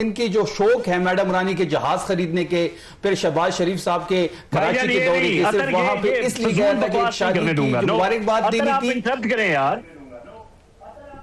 इनकी जो शौक है मैडम रानी के जहाज खरीदने के, फिर शहबाज शरीफ साहब के कराची के दौरे के, सिर्फ वहां पे इसलिए गया था कि शादी की मुबारकबाद देनी थी। इंटरप्ट करें यार,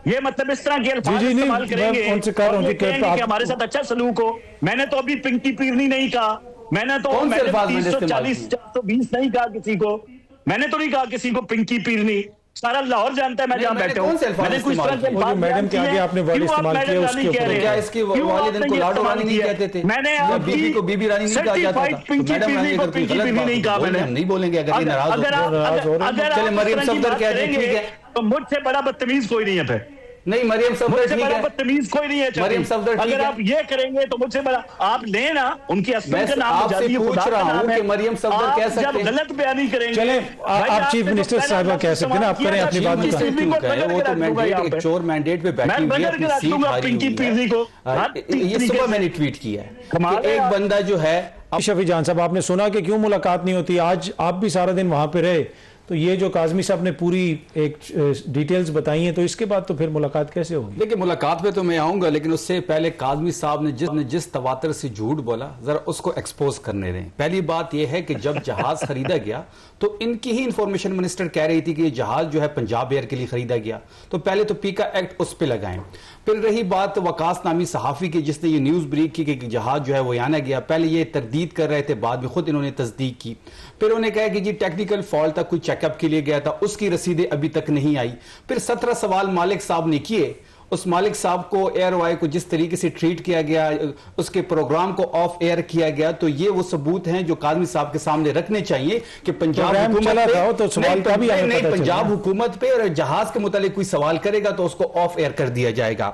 ये मतलब इस तरह के अल्फाज इस्तेमाल करेंगे कि हमारे साथ अच्छा सलूक हो। मैंने तो अभी पिंकी पीरनी नहीं कहा, मैंने तो 340 420 नहीं कहा किसी को, मैंने तो नहीं कहा किसी को पिंकी पीरनी। सारा लाहौर जानता है मैं जहां बैठा हूं। मैंने कुछ तरह के बात मैडम के आगे आपने वर्ड इस्तेमाल किया, उसके ऊपर क्या इसकी वालिद इनको लाडो रानी नहीं कहते थे? मैंने बीबी को बीबी रानी नहीं कहा जाता था। पिंकी पीरनी को पिंकी पीरनी नहीं कहा मैंने। हम नहीं बोलेंगे अगर ये नाराज हो। चले मरियम सफदर कह रहे ठीक है, तो मुझसे बड़ा बदतमीज कोई नहीं है। फिर नहीं, मरियम सफदर ठीक है, बदतमीज कोई नहीं है। मरियम सफदर अगर आप ये करेंगे तो मुझसे बड़ा आप लेना उनकी असलियत का नाम आपसे पूछ रहा हूं कि मरियम सफदर कह सकते हैं, गलत बयानी करेंगे। चले आप चीफ मिनिस्टर साहिबा कह सकते हैं ना, आप करें अपनी बात। वो तो मैंडेट, एक चोर मैंडेट पे बैठी हुई है, अपनी सीट हारी हुई है। ये सुबह मैंने ट्वीट किया है कि एक बंदा जो है। शफी जान साहब, आपने सुना कि क्यों मुलाकात नहीं होती? आज आप भी सारा दिन वहां पे रहे, तो ये जो काजमी साहब ने पूरी एक डिटेल्स बताई हैं, तो इसके बाद तो फिर मुलाकात कैसे होगी? देखिए, मुलाकात पे तो मैं आऊंगा, लेकिन उससे पहले काजमी साहब ने जिस तवातर से झूठ बोला, जरा उसको एक्सपोज करने दें। पहली बात यह है कि जब जहाज खरीदा गया तो इनकी ही इंफॉर्मेशन मिनिस्टर कह रही थी कि ये जहाज जो है पंजाब एयर के लिए खरीदा गया, तो पहले तो पीका एक्ट उस पर लगाएं। फिर रही बात वकास नामी सहाफी की जिसने ये न्यूज ब्रेक की कि जहाज जो है वो आना गया, पहले ये तरदीद कर रहे थे, बाद में खुद इन्होंने तस्दीक की। फिर उन्होंने कहा कि जी टेक्निकल फॉल्ट था, कोई चेकअप के लिए गया था, उसकी रसीदें अभी तक नहीं आई। फिर 17 सवाल मालिक साहब ने किए। उस मालिक साहब को एयरवाई को जिस तरीके से ट्रीट किया गया, उसके प्रोग्राम को ऑफ एयर किया गया, तो ये वो सबूत हैं जो काजमी साहब के सामने रखने चाहिए कि पंजाब हुकूमत पे और जहाज के मुतालिक कोई सवाल करेगा तो उसको ऑफ एयर कर दिया जाएगा।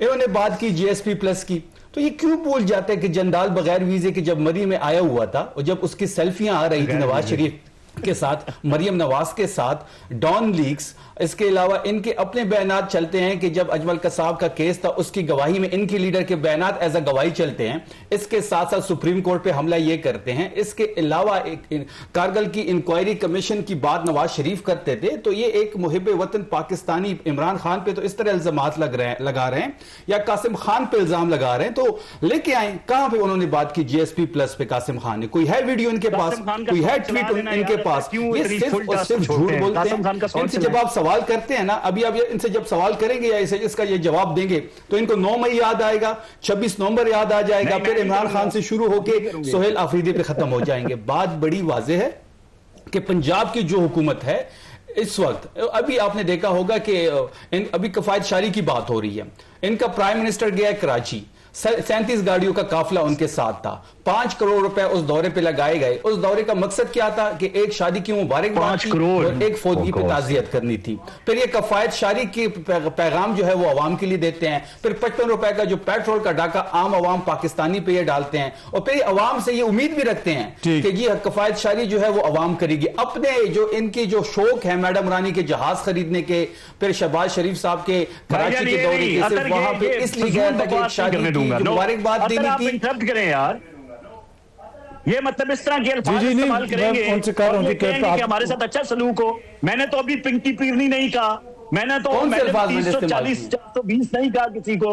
इन्होंने बात की जीएसपी प्लस की, तो ये क्यों भूल जाते हैं कि जंदाल बगैर वीजे के जब मरी में आया हुआ था और जब उसकी सेल्फियां आ रही थी नवाज शरीफ के साथ, मरियम नवाज के साथ, डॉन लीक्स, इसके अलावा इनके अपने बयानात चलते हैं कि जब अजमल कसाब का केस था उसकी गवाही में इनके लीडर के बयानात एज अ गवाही चलते हैं। इसके साथ साथ सुप्रीम कोर्ट पे हमला ये करते हैं। इसके अलावा कारगिल की इंक्वायरी कमीशन की बात नवाज शरीफ करते थे। तो ये एक मुहिब वतन पाकिस्तानी इमरान खान पे तो इस तरह इल्जामात लगा रहे हैं या कासिम खान पे इल्जाम लगा रहे हैं, तो लेके आए कहां पे उन्होंने बात की जीएसपी प्लस पे कासिम खान ने? कोई है वीडियो इनके पास, कोई है ट्वीट इनके पास? ये सिर्फ और सिर्फ झूठ बोलते हैं। इनसे जब आप सवाल करते हैं ना, अभी इनसे जब सवाल करेंगे या इसका ये जवाब देंगे तो इनको 9 मई याद आएगा, 26 नवंबर याद आ जाएगा, फिर इमरान खान से शुरू होकर सोहेल आफरीदी पे खत्म हो जाएंगे। बात बड़ी वाज़ेह है कि पंजाब की जो हुकूमत है इस वक्त, अभी आपने देखा होगा कि अभी कफायत शारी की बात हो रही है। इनका प्राइम मिनिस्टर गया कराची, 37 गाड़ियों का काफिला उनके साथ था, 5 करोड़ रुपए उस दौरे पे लगाए गए। उस दौरे का मकसद क्या था कि एक शादी की मुबारकबाद थी और एक फौजी पे ताजियत करनी थी। फिर ये कफायत शारी के पैगाम जो है वो आवाम के लिए देते हैं। फिर 55 रुपए का जो पेट्रोल का डाका आम आवाम पाकिस्तानी पे ये डालते हैं और फिर आवाम से ये उम्मीद भी रखते हैं कि ये कफायत शारी जो है वो आवाम करेगी। अपने जो इनकी जो शौक है मैडम रानी के जहाज खरीदने के, फिर शहबाज शरीफ साहब के कराची के दौरे के, सिर्फ वहां पे इसलिए गया था कि शादी मुबारकबाद देनी थी। इंटरप्ट करें यार, ये मतलब इस तरह के अल्फाज इस्तेमाल करेंगे कि हमारे साथ अच्छा सलूक हो। मैंने तो अभी पिंकी पीरनी नहीं कहा, मैंने तो 340 420 नहीं कहा किसी को,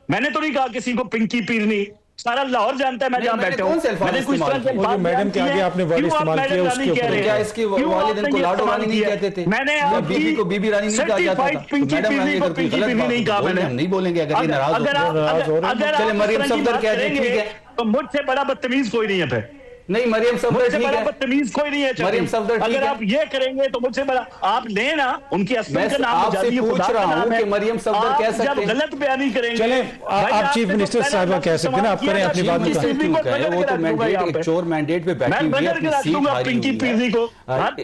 मैंने तो नहीं कहा किसी को पिंकी पीरनी। सारा लाहौर जानता है मैं जहां बैठा हूं। मैंने कुछ तरह के बात मैडम के आगे आपने वर्ड इस्तेमाल किया, उसके ऊपर क्या इसकी वालिद इनको लाडो रानी नहीं कहते थे? मैंने बीबी को बीबी रानी नहीं कहा जाता था। पिंकी पीरनी को पिंकी पीरनी नहीं कहा मैंने। हम नहीं बोलेंगे अगर ये नाराज हो। चले मरियम सफदर कह रहे ठीक है, तो मुझसे बड़ा बदतमीज कोई नहीं है। फिर नहीं, मरियम सफदर ठीक है, बदतमीज कोई नहीं है। मरियम सफदर ठीक है। अगर आप ये करेंगे तो मुझसे बड़ा आप लेना उनकी असलियत का नाम। आपसे पूछ रहा हूं कि मरियम सफदर कह सकते हैं, गलत बयानी करेंगे। चले आप चीफ मिनिस्टर साहिबा कह सकते हैं ना, आप करें अपनी बात। वो तो मैंडेट, एक चोर मैंडेट पे बैठी हुई है, अपनी सीट हारी हुई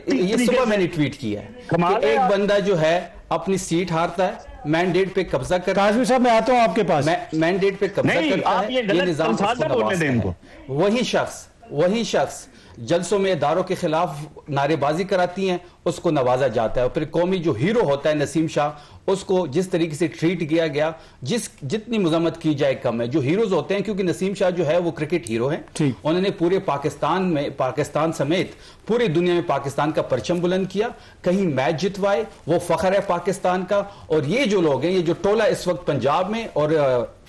है। ये सुबह मैंने ट्वीट किया है कि एक बंदा जो है अपनी सीट हारता है, मैंडेट पे कब्जा करता है। काजमी साहब मैं आता हूं आपके पास। मैंडेट पे कब्जा करता है, ये निजाम वही शख्स जलसों में इदारों के खिलाफ नारेबाजी कराती हैं, उसको नवाजा जाता है। और फिर कौमी जो हीरो होता है नसीम शाह, उसको जिस तरीके से ट्रीट किया गया, जितनी मजम्मत की जाए कम है। जो हीरोज होते हैं, क्योंकि नसीम शाह जो है वो क्रिकेट हीरो हैं, उन्होंने पूरे पाकिस्तान समेत पूरी दुनिया में पाकिस्तान का परचम बुलंद किया, कहीं मैच जितवाए, वो फख्र है पाकिस्तान का। और ये जो लोग हैं, ये जो टोला इस वक्त पंजाब में और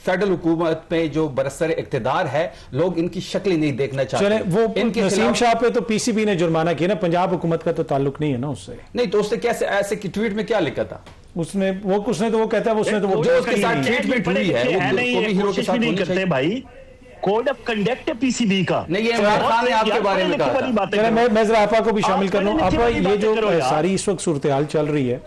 फेडरल हुकूमत पे जो बरसर इक्तदार है, लोग इनकी शक्ल नहीं देखना चाहते। वो इनके नसीम शाह पे तो पीसीबी ने जुर्माना किया ना, पंजाब हुकूमत का तो ताल्लुक नहीं है ना उससे। नहीं तो उसने कैसे, ऐसे की ट्वीट में क्या लिखा था उसने तो वो कहता है उसने तो वो जो उसके साथ ट्रीटमेंट हुई है वो कौमी हीरो के साथ होनी चाहिए भाई। कोड ऑफ कंडक्ट है पीसीबी का। नहीं, ये इमरान खान ने आपके बारे में कहा था। मैं जरा आपा को भी शामिल कर लूं। आपा, ये जो सारी इस वक्त सूरत हाल चल रही है,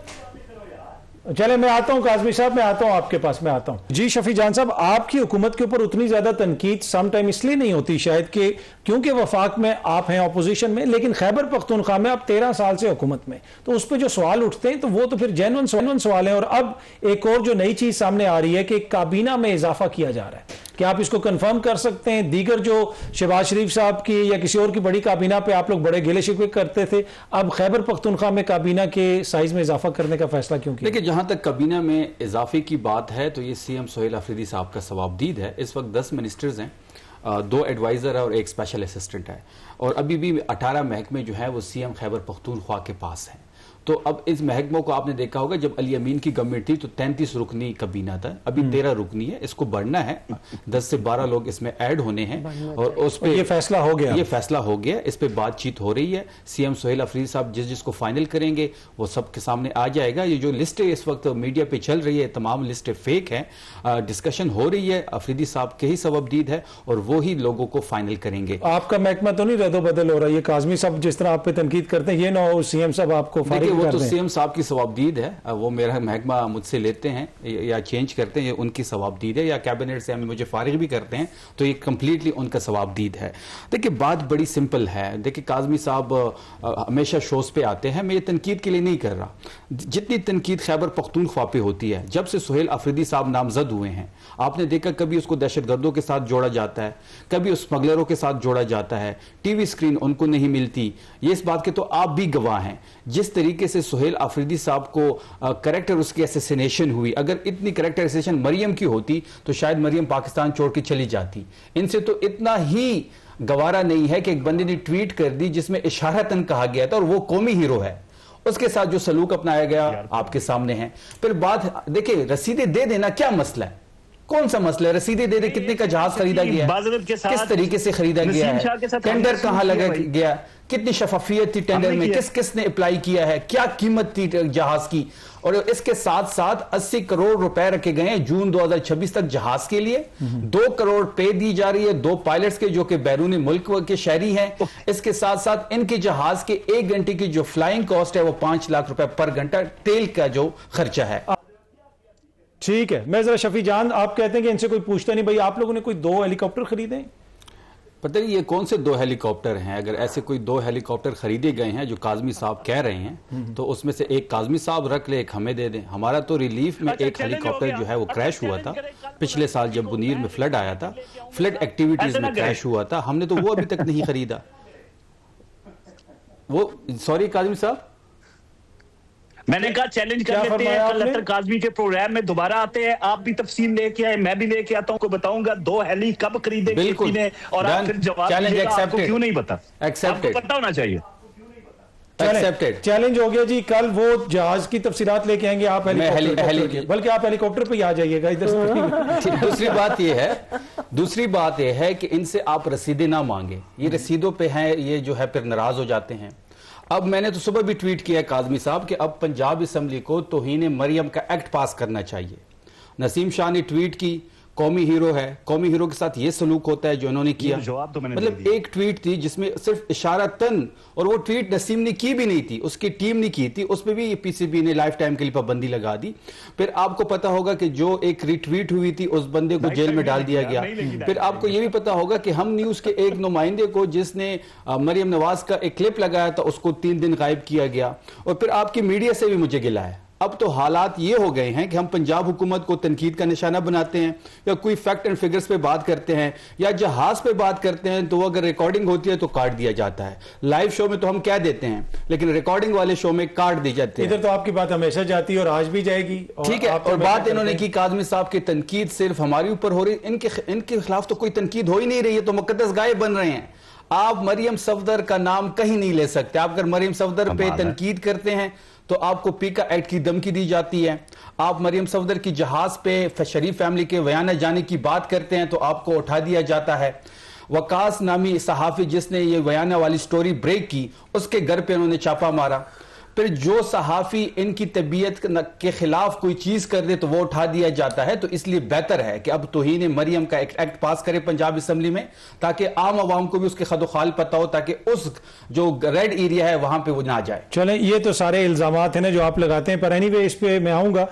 चले मैं आता हूं काज़मी साहब, मैं आता हूं आपके पास, मैं आता हूं जी। शफी जान साहब, आपकी हुकूमत के ऊपर उतनी ज्यादा तनकीद सम टाइम इसलिए नहीं होती शायद कि क्योंकि वफाक में आप हैं ऑपोजिशन में, लेकिन खैबर पख्तूनख्वा में आप 13 साल से हुकूमत में, तो उस पर जो सवाल उठते हैं तो वो तो फिर जेन्युइन सवाल है। और अब एक और जो नई चीज सामने आ रही है कि काबीना में इजाफा किया जा रहा है, क्या आप इसको कंफर्म कर सकते हैं? दीगर जो शहबाज शरीफ साहब की या किसी और की बड़ी काबीना पे आप लोग बड़े गिले शिकवे करते थे, अब खैबर पख्तूनख्वा में काबीना के साइज में इजाफा करने का फैसला क्यों किया? देखिए, जहां तक काबीना में इजाफे की बात है तो ये सीएम सोहेल अफरीदी साहब का सवाबदीद है। इस वक्त 10 मिनिस्टर्स हैं, 2 एडवाइजर है और 1 स्पेशल असिस्टेंट है, और अभी भी 18 महकमे जो है वो सीएम खैबर पख्तूनख्वा के पास हैं। तो अब इस महकमों को आपने देखा होगा, जब अली अमीन की गवर्नमेंट थी तो 33 रुकनी काबीना था, अभी 13 रुकनी है, इसको बढ़ना है, 10 से 12 लोग इसमें ऐड होने हैं, और उस पे ये फैसला हो गया, इस पे बातचीत हो रही है। सीएम सोहेल अफरीदी साहब जिसको फाइनल करेंगे वो सबके सामने आ जाएगा। ये जो लिस्टें इस वक्त मीडिया पे चल रही है, तमाम लिस्टें फेक हैं, डिस्कशन हो रही है, अफरीदी साहब के ही सवाबदीद है और वो ही लोगों को फाइनल करेंगे। आपका महकमा तो नहीं रद्दो बदल हो रहा है? काज़मी साहब जिस तरह आप पे तनकीद करते हैं, ये ना हो सीएम साहब आपको वो तो सीएम साहब की सवाबदीद है, वो मेरा महकमा मुझसे लेते हैं या चेंज करते हैं, ये उनकी सवाबदीद है, या कैबिनेट से मुझे फारिग भी करते हैं तो ये कंप्लीटली उनका सवाबदीद है। देखिए, बात बड़ी सिंपल है। देखिए, काज़मी साहब हमेशा शोज पे आते हैं, मैं ये तनकीद के लिए नहीं कर रहा। जितनी तनकीद खैबर पख्तूनख्वा पे होती है, जब से सोहेल अफरीदी साहब नामजद हुए हैं, आपने देखा कभी उसको दहशतगर्दों के साथ जोड़ा जाता है, कभी उस स्मगलरों के साथ जोड़ा जाता है, टीवी स्क्रीन उनको नहीं मिलती। ये इस बात के तो आप भी गवाह हैं। जिस तरीके से सोहेल अफरीदी साहब को करेक्टर उसकी असैसिनेशन हुई, अगर इतनी करेक्टर असैसिनेशन मरियम की होती तो शायद मरियम पाकिस्तान छोड़ के चली जाती। इनसे तो इतना ही गवारा नहीं है कि एक बंदे ने ट्वीट कर दी जिसमें इशारतन कहा गया था, और वो कौमी हीरो है, उसके साथ जो सलूक अपनाया गया आपके सामने है। फिर बात देखिए, रसीदें दे देना क्या मसला है? कौन सा मसला है? रसीदें दे दे, कितने का जहाज खरीदा गया है, किस तरीके से खरीदा गया है, टेंडर कहां लगा गया, कितनी शफाफियत थी टेंडर में, किसने अप्लाई किया है, क्या कीमत थी जहाज की, और इसके साथ साथ 80 करोड़ रुपए रखे गए हैं जून 2026 तक जहाज के लिए। 2 करोड़ पे दी जा रही है 2 पायलट्स के जो कि बैरूनी मुल्क के शहरी हैं। इसके साथ साथ इनके जहाज के 1 घंटे की जो फ्लाइंग कॉस्ट है वो 5 लाख रुपए पर घंटा तेल का जो खर्चा है। ठीक है, मैं जरा शफी जान, आप कहते हैं कि इनसे कोई पूछता नहीं, भाई आप लोगों ने कोई 2 हेलीकॉप्टर खरीदे? पता नहीं ये कौन से 2 हेलीकॉप्टर हैं। अगर ऐसे कोई 2 हेलीकॉप्टर खरीदे गए हैं जो काज़मी साहब कह रहे हैं, तो उसमें से एक काज़मी साहब रख ले, एक हमें दे दें। हमारा तो रिलीफ में एक हेलीकॉप्टर जो है वो क्रैश हुआ था पिछले साल, जब बुनीर में फ्लड आया था, फ्लड एक्टिविटीज में क्रैश हुआ था, हमने तो वो अभी तक नहीं खरीदा। वो सॉरी काज़मी साहब, मैंने कहा चैलेंज कर लेते हैं, कल काज़मी के प्रोग्राम में दोबारा आते हैं, आप भी तफसील लेके आए, मैं भी लेके आता हूं, को बताऊंगा 2 हेली कब खरीदे किसी ने, और आप फिर जवाब दीजिएगा आपको क्यों नहीं पता, आपको पता होना चाहिए। चैलेंज हो गया जी। कल वो जहाज की तफसीलात लेके आएंगे, आप हेलीकॉप्टर, बल्कि आप हेलीकॉप्टर पे आ जाइएगा इधर से। दूसरी बात यह है कि इनसे आप रसीदें ना मांगे, ये रसीदों पे हैं, ये जो है फिर नाराज हो जाते हैं। अब मैंने तो सुबह भी ट्वीट किया काज़मी साहब कि अब पंजाब असेंबली को तौहीन मरियम का एक्ट पास करना चाहिए। नसीम शाह ने ट्वीट की, कौमी हीरो है, कौमी हीरो के साथ ये सलूक होता है जो इन्होंने किया। तो मतलब एक ट्वीट थी जिसमें सिर्फ इशारतन, और वो ट्वीट नसीम ने की भी नहीं थी, उसकी टीम ने की थी, उस पर भी पीसीबी ने लाइफ टाइम के लिए पाबंदी लगा दी। फिर आपको पता होगा कि जो एक रिट्वीट हुई थी उस बंदे को जेल में डाल दिया गया। फिर आपको यह भी पता होगा कि हम न्यूज के एक नुमाइंदे को जिसने मरियम नवाज का एक क्लिप लगाया था उसको 3 दिन गायब किया गया, और फिर आपकी मीडिया से भी मुझे गिला है। अब तो हालात ये हो गए हैं कि हम पंजाब हुकूमत को तनकीद का निशाना बनाते हैं, या कोई फैक्ट एंड फिगर्स पे बात करते हैं, या जहाज पे बात करते हैं तो अगर रिकॉर्डिंग होती है तो काट दिया जाता है। लाइव शो में तो हम कह देते हैं, लेकिन रिकॉर्डिंग वाले शो में काट दी जाती है। इधर तो आपकी बात हमेशा जाती है और आज भी जाएगी। ठीक है, और बात इन्होंने की काज़मी साहब की तनकीद सिर्फ हमारे ऊपर हो रही, इनके खिलाफ तो कोई तनकीद हो ही नहीं रही है, तो मुकद्दस गाय बन रहे हैं। आप मरियम सफदर का नाम कहीं नहीं ले सकते। आप अगर मरियम सफदर पे तनकीद करते हैं तो आपको पीका एक्ट की धमकी दी जाती है। आप मरियम सफदर की जहाज पे शरीफ फैमिली के वयाना जाने की बात करते हैं तो आपको उठा दिया जाता है। वकास नामी सहाफ़ी जिसने ये वयाना वाली स्टोरी ब्रेक की, उसके घर पे उन्होंने छापा मारा। फिर जो सहाफ़ी इनकी तबीयत के खिलाफ कोई चीज़ कर दे तो वो उठा दिया जाता है। तो इसलिए बेहतर है कि अब तौहीन मरियम का एक एक्ट पास करे पंजाब असम्बली में, ताकि आम आवाम को भी उसके खदोखाल पता हो, ताकि उस जो रेड एरिया है वहां पे वो ना जाए। चलें, ये तो सारे इल्जामात हैं ना जो आप लगाते हैं, पर एनीवे इस पे मैं आऊंगा।